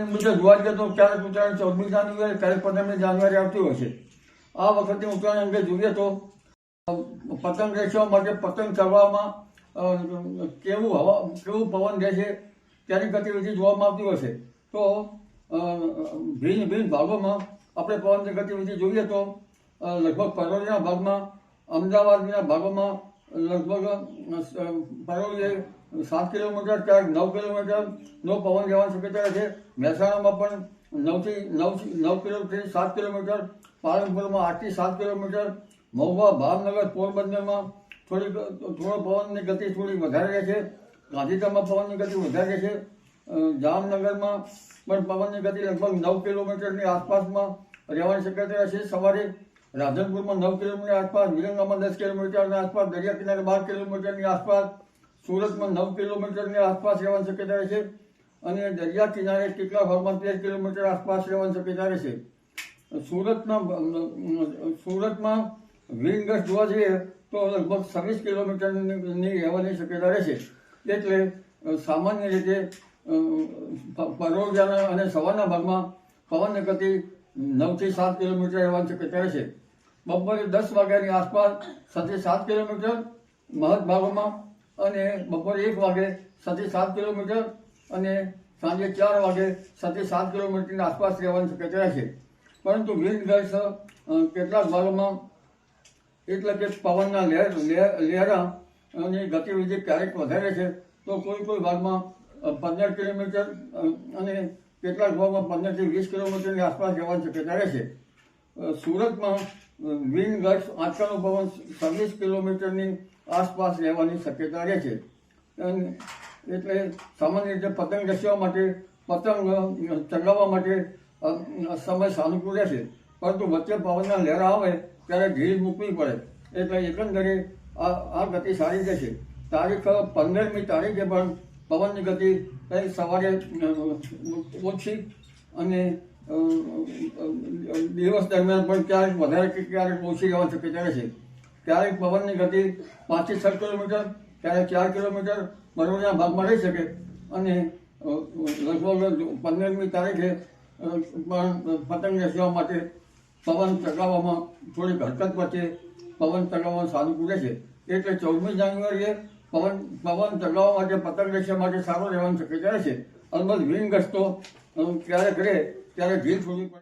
મુજબ જોવા જઈએ તો ક્યારેક ઉત્તરાયણ 14મી જાન્યુઆરી, ક્યારેક 15મી જાન્યુઆરી આવતી હોય છે. આ વખતે ઉત્તરાયણ અંગે જોઈએ તો પતંગ વેચવા માટે પતંગ ચગાવવામાં કેવું પવન રહે છે તેની ગતિવિધિ જોવામાં આવતી હોય છે. તો ભિન્ન ભિન્ન ભાગોમાં આપણે પવનની ગતિવિધિ જોઈએ તો લગભગ પરોળીના ભાગમાં, અમદાવાદના ભાગોમાં લગભગ પરોળીએ 7 કિલોમીટર, ક્યાંક 9 કિલોમીટરનો પવન રહેવાની શક્યતા છે. મહેસાણામાં પણ 9 કિલોમીટરથી 7 કિલોમીટર, પાલનપુરમાં 8 થી 7 કિલોમીટર, મહુવા, ભાવનગર, પોરબંદરમાં થોડો પવનની ગતિ થોડી વધારે રહે છે. ગાંધીધામમાં પવનની ગતિ વધારે છે. જામનગરમાં પણ પવનની ગતિ લગભગ 9 કિલોમીટરની આસપાસમાં રહેવાની શક્યતા છે. સવારે રાધનપુરમાં 9 કિલોમીટર આસપાસ, વિરંગામાં 10 કિલોમીટરની આસપાસ, દરિયા કિનારે 12 કિલોમીટરની આસપાસ, સુરતમાં 9 કિલોમીટરની આસપાસ રહેવાની શક્યતા છે. અને દરિયા કિનારે કેટલા ભાગમાં 13 કિલોમીટર આસપાસ રહેવાની શક્યતા રહેશે. સુરતમાં વિન્ડ ગસ્ટ જોવા જઈએ તો લગભગ 26 કિલોમીટરની રહેવાની શક્યતા રહેશે. એટલે સામાન્ય રીતે પરોળિયાના અને સવારના ભાગમાં પવનની ગતિ 9 થી 7 કિલોમીટર રહેવાની શક્યતા રહેશે. બપોરે 10 વાગ્યાની આસપાસ 6 થી 7 કિલોમીટર મહદ ભાગોમાં, અને બપોરે 1 વાગે 6 થી 7 કિલોમીટર, અને સાંજે 4 વાગે 6 થી 7 કિલોમીટરની આસપાસ રહેવાની શક્યતા રહેશે. પરંતુ વિન્ડ ગસ્ટ કેટલાક ભાગોમાં, એટલે કે પવનના લહેરાની ગતિવિધિ ક્યારેક વધારે છે તો કોઈ ભાગમાં 15 કિલોમીટર અને કેટલાક ભાગમાં 15 થી 20 કિલોમીટરની આસપાસ રહેવાની શક્યતા રહેશે. સુરતમાં વિન્ડ ગસ્ટ આંચકાનો પવન 26 કિલોમીટરની આસપાસ રહેવાની શક્યતા રહે છે. એટલે સામાન્ય રીતે પતંગ રચવા માટે, પતંગ ચગાવવા માટે સમય સાનુકૂળ રહેશે. પરંતુ વચ્ચે પવનના લહેરા આવે ત્યારે ઢીલ મૂકવી પડે. એટલે એકંદરે આ ગતિ સારી રહેશે. તારીખ 15મી તારીખે પણ પવનની ગતિ કંઈક સવારે ઓછી, અને દિવસ દરમિયાન પણ ક્યારેક વધારે કે ક્યારેક ઓછી રહેવાની શક્યતા રહેશે. ક્યારેક પવનની ગતિ 5 થી 6 કિલોમીટર, ક્યારેક 4 કિલોમીટર પરોળીના ભાગમાં રહી શકે. અને લગભગ 15મી તારીખે પણ પતંગ વેચવા માટે પવન ચગાવવામાં થોડીક હરકત વચ્ચે પવન ચગાવવાનું સાનુકૂળ રહેશે. એટલે 14મી જાન્યુઆરીએ પવન ચગાવવા માટે, પતંગ વેચવા માટે સારું રહેવાની શક્યતા રહેશે. અલબત્ત વિન્ડ ગસ્ટ તો ક્યારેક રહે ત્યારે ઢીલ થોડી